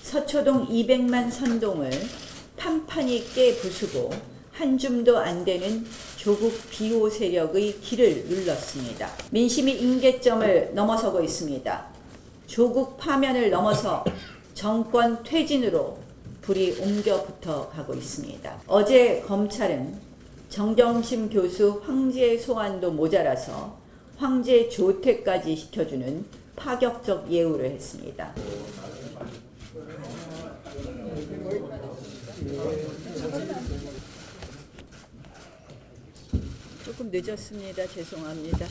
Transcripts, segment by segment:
서초동 200만 선동을 판판히 깨 부수고 한 줌도 안 되는 조국 비호 세력의 길을 눌렀습니다. 민심이 임계점을 넘어서고 있습니다. 조국 파면을 넘어서 정권 퇴진으로 불이 옮겨 붙어 가고 있습니다. 어제 검찰은 정경심 교수 황제 소환도 모자라서 황제 조퇴까지 시켜주는 파격적 예우를 했습니다. 조금 늦었습니다. 죄송합니다.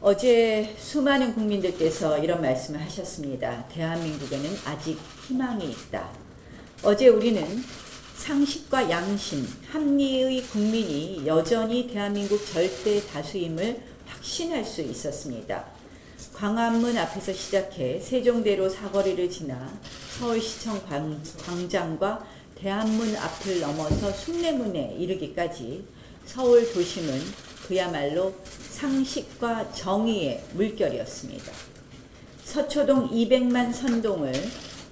어제 수많은 국민들께서 이런 말씀을 하셨습니다. 대한민국에는 아직 희망이 있다. 어제 우리는 상식과 양심, 합리의 국민이 여전히 대한민국 절대 다수임을 확신할 수 있었습니다. 광화문 앞에서 시작해 세종대로 사거리를 지나 서울시청 광장과 대한문 앞을 넘어서 숭례문에 이르기까지 서울 도심은 그야말로 상식과 정의의 물결이었습니다. 서초동 200만 선동을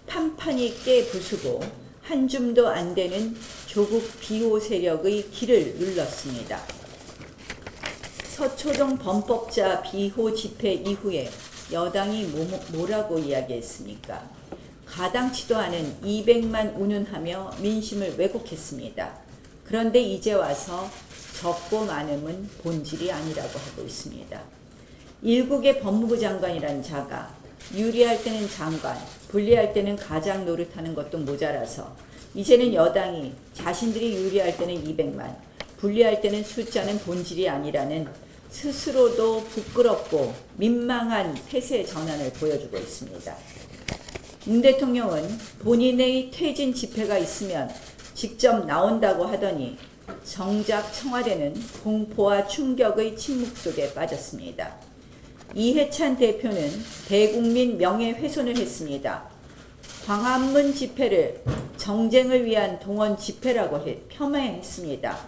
판판히 깨 부수고 한 줌도 안 되는 조국 비호 세력의 길을 눌렀습니다. 서초동 범법자 비호 집회 이후에 여당이 뭐라고 이야기했습니까? 가당치도 않은 200만 운운하며 민심을 왜곡했습니다. 그런데 이제 와서 적고 많음은 본질이 아니라고 하고 있습니다. 일국의 법무부 장관이란 자가 유리할 때는 장관, 불리할 때는 가장 노릇하는 것도 모자라서 이제는 여당이 자신들이 유리할 때는 200만, 불리할 때는 숫자는 본질이 아니라는 스스로도 부끄럽고 민망한 태세 전환을 보여주고 있습니다. 문 대통령은 본인의 퇴진 집회가 있으면 직접 나온다고 하더니 정작 청와대는 공포와 충격의 침묵 속에 빠졌습니다. 이해찬 대표는 대국민 명예훼손을 했습니다. 광화문 집회를 정쟁을 위한 동원 집회라고 폄하했습니다.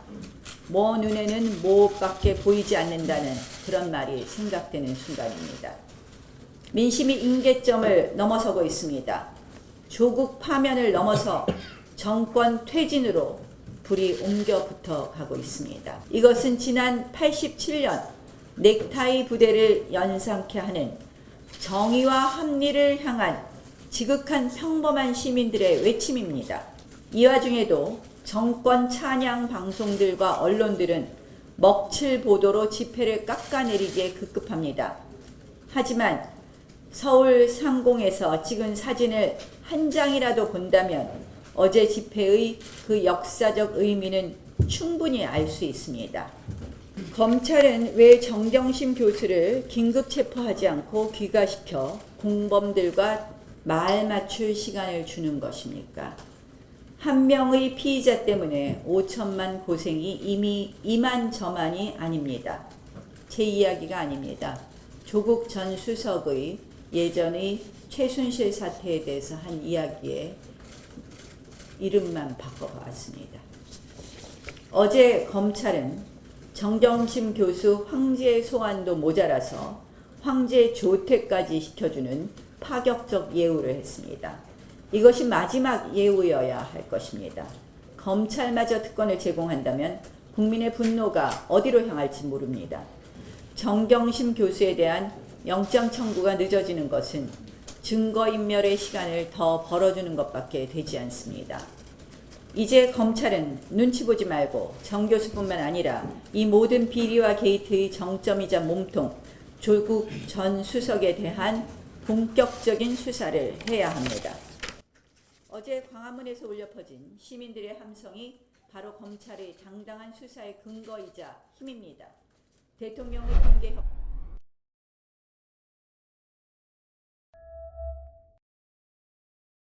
뭐 눈에는 뭐밖에 보이지 않는다는 그런 말이 생각되는 순간입니다. 민심이 임계점을 넘어서고 있습니다. 조국 파면을 넘어서 정권 퇴진으로 불이 옮겨 붙어 가고 있습니다. 이것은 지난 87년 넥타이 부대를 연상케 하는 정의와 합리를 향한 지극한 평범한 시민들의 외침입니다. 이 와중에도 정권 찬양 방송들과 언론들은 먹칠 보도로 집회를 깎아내리기에 급급합니다. 하지만 서울 상공에서 찍은 사진을 한 장이라도 본다면 어제 집회의 그 역사적 의미는 충분히 알 수 있습니다. 검찰은 왜 정경심 교수를 긴급 체포하지 않고 귀가시켜 공범들과 말 맞출 시간을 주는 것입니까? 한 명의 피의자 때문에 5천만 고생이 이미 이만저만이 아닙니다. 제 이야기가 아닙니다. 조국 전 수석의 예전의 최순실 사태에 대해서 한 이야기에 이름만 바꿔봤습니다. 어제 검찰은 정경심 교수 황제 소환도 모자라서 황제 조퇴까지 시켜주는 파격적 예우를 했습니다. 이것이 마지막 예우여야 할 것입니다. 검찰마저 특권을 제공한다면 국민의 분노가 어디로 향할지 모릅니다. 정경심 교수에 대한 영장 청구가 늦어지는 것은 증거인멸의 시간을 더 벌어주는 것밖에 되지 않습니다. 이제 검찰은 눈치 보지 말고 정 교수뿐만 아니라 이 모든 비리와 게이트의 정점이자 몸통 조국 전 수석에 대한 본격적인 수사를 해야 합니다. 어제 광화문에서 울려 퍼진 시민들의 함성이 바로 검찰의 당당한 수사의 근거이자 힘입니다. 대통령의 공개